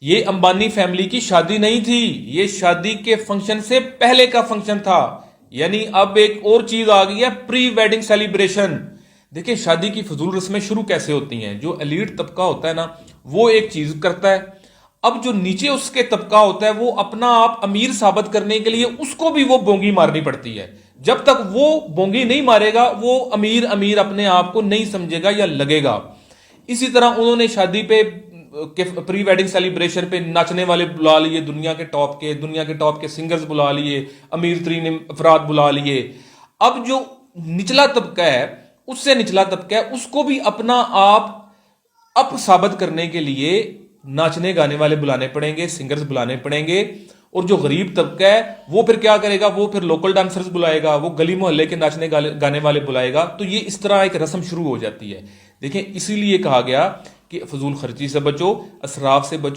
ये अंबानी फैमिली की शादी नहीं थी, ये शादी के फंक्शन से पहले का फंक्शन था। यानी अब एक और चीज आ गई है, प्री वेडिंग सेलिब्रेशन। देखिए शादी की फजूल रस्में शुरू कैसे होती हैं। जो एलीट तबका होता है ना, वो एक चीज करता है। अब जो नीचे उसके तबका होता है, वो अपना आप अमीर साबित करने के लिए उसको भी वो बोंगी मारनी पड़ती है। जब तक वो बोंगी नहीं मारेगा, वो अमीर अमीर अपने आप को नहीं समझेगा या लगेगा। इसी तरह उन्होंने शादी पे के प्री वेडिंग सेलिब्रेशन पे नाचने वाले बुला लिए, दुनिया के टॉप के सिंगर्स बुला लिए, अमीर तरीन अफराद बुला लिए। अब जो निचला तबका है, उससे निचला तबका है, उसको भी अपना आप अप साबित करने के लिए नाचने गाने वाले बुलाने पड़ेंगे, सिंगर्स बुलाने पड़ेंगे। और जो गरीब तबका है वो फिर क्या करेगा, वो फिर लोकल डांसर्स बुलाएगा, वो गली मोहल्ले के नाचने गाने वाले बुलाएगा। तो ये इस तरह एक रस्म शुरू हो जाती है। देखिए इसीलिए कहा गया कि फजूल खर्ची से बचो, असराफ से बचो।